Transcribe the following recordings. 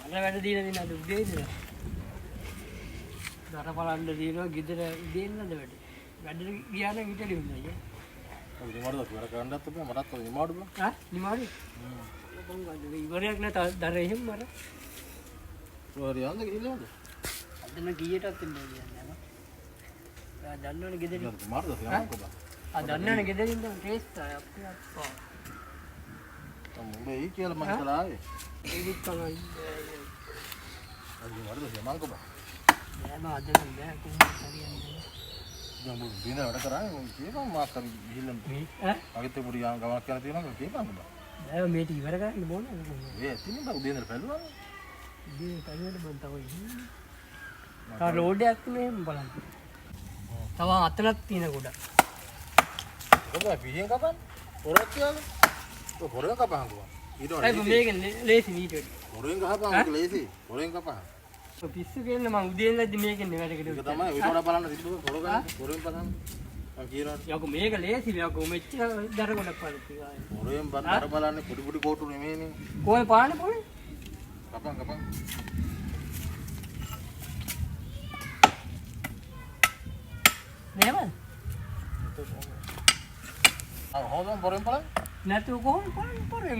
මල වැඩ දීලා දින අද උදේ ඉඳලා. දර බලන්න දිනවා ගෙදර දෙන්නද වැඩ. වැඩට ගියා නම් හිටලි හොඳයි ඈ. ඔය නිමාඩු වැඩ කරන්නත් බෑ මටත් ඔය නිමාඩු බෑ. ආ නිමාඩු. ඉවරයක් නැත දර එහෙම මර. ඔරියන්ද ගිහිල්ලාද? අදන කීයටත් ඉන්නේ කියන්නේ නේද? ආ දන්නවනේ ගෙදර. නිමාඩුද යන්නකෝ බා. ආ දන්නවනේ ගෙදර ඉන්න ටේස්ට් ආ අපේ අප්පා. මුඹේ කියලා මම හිතලා ආවේ. ඒකත් තමයි. අද නිමාඩුද යන්නකෝ බා. නෑම අද නම් බෑ කොහොමද හරියන්නේ. දැන් මොකද දින වැඩ කරන්නේ මම කියපන් මාක් කරි ගිහිල්ලා මේ ඈ අගිට පොඩි ගමක් යන තියෙනවා කියපන් බා. බෑ මේක ඉවර කරන්න ඕනේ නේද? ඒ තින්නේ බා උදේ ඉඳලා පැලුවා. ඉතින් පරිවර්තන මම තව ඉන්නේ. තා රෝඩ් එකක් මෙහෙම බලන්න. තව අතනක් තියෙන ගොඩක්. ඔබ පිහින් කපන්න. හොරක් කියලා. ඔය හොරෙන් කපහන්කෝ. ඊට අයි මේක ලේසි නීට වැඩි. හොරෙන් ගහපන් ලේසි. හොරෙන් කපහන්. ඔය පිස්සු කියන්නේ මම උදේ ඉඳලා මේකෙන් වැඩකට ඒක තමයි ඔය වඩා බලන්න තිබ්බ හොරගන්න. හොරෙන් පදන්න. මම කියනවා. යකෝ මේක ලේසි යකෝ මෙච්චර දර ගොඩක් පාලති ගාය. හොරෙන් බන්දර බලන්නේ පොඩි පොඩි කෝටු නෙමෙයිනේ. කොහේ පාන්නේ පොනේ? කපන්. නේමන්? හොදම් හොරෙන් බලන්න. නැතු කොහොම පාන්නේ පොරේ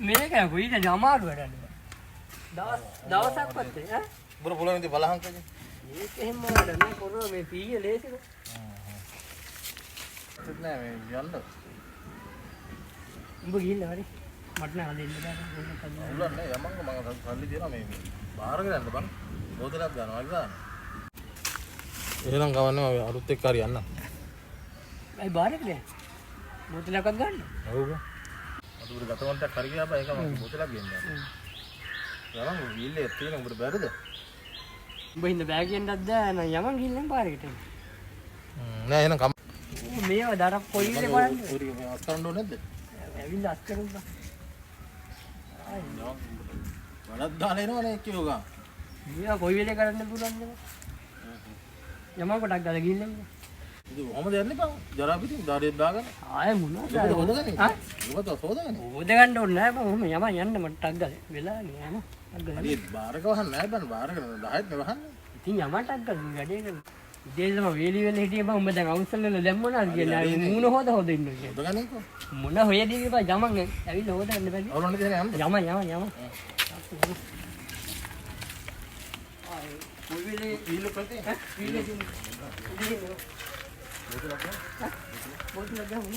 මේක යකෝ ඊට අමාරු වැඩක්. දවසක්වත් ඈ බුර පොළොවේ ඉඳි බලහන්කෝ. මේක එහෙම වැඩ නෑ පොරෝ මේ පීය ලේසිද? ඒක නෑ මේ යන්න. උඹ ගිහිල්ලා හරි මට නෑ හදෙන්න බෑ ඕන කල්ලා. උල්ලන්නේ යමංග මම සල්ලි දෙනවා මේ බාහිර ගන්න බං. බෝතලයක් ගන්නවා වගේ. එහෙනම් ගවන්නේ මම අලුත් එක්ක හරි යන්න. අයි බාරක නෑ. බෝතලයක්වත් ගන්න. ඔව්. අද උඩ ගතවන්ටක් හරි ගියා බා ඒක මම බෝතලයක් ගෙන්නනවා. යමං ගිල්ලේ තියෙන උඹට බැරිද? උඹ හින්ද බෑ කියන්නත් බෑ නෑ යමන් ගිහින් පාරකට. නෑ එහෙනම් කම. මේව දරක් කොයි විදිහේ බලන්න. උඩ අත් කරන්න ඕනේ නැද්ද? ඇවිල්ලා අත් කරුම් බා. වඩක් දාලා එනවනේ එක්කෝ ගා. මේව කොයි වෙලේ කරන්න පුළුවන්ද? යමන් කොටක් දාලා ගිහින් ඉන්න. ඉතින් ඔහමද යන්නේ බං. ජරා පිටින් දාඩියක් දාගන්න. ආයෙ මොනවද? ඔබට හොදගන්නේ. ආ? ඔබට හොදගන්නේ. ඕද ගන්න ඕනේ නෑ බං. ඔහම යමන් යන්න මට ටක් ගාලා. වෙලා නෑ යමන්. ටක් ගාලා. හරි බාරක වහන්න නෑ බං. බාරක 10ත් නේ වහන්නේ. ඉතින් යමන් ටක් ගාලා වැඩේ කරන්න. ඉතින් වේලි වෙල හිටියේ බං. උඹ දැන් අවුස්සල් වල දැම්මනාද කියන්නේ. මූණ හොද ඉන්න කියලා. හොදගන්නේකෝ. මොන හොයදී බං යමන් ඇවිල්ලා හොදන්න බැරි. අවුලන්නේ දෙන්නේ යන්න. යමන්. කොයි වෙලේ කීලෝ ප්‍රති ඈ? කීලෝ බෝතලක් ගන්න.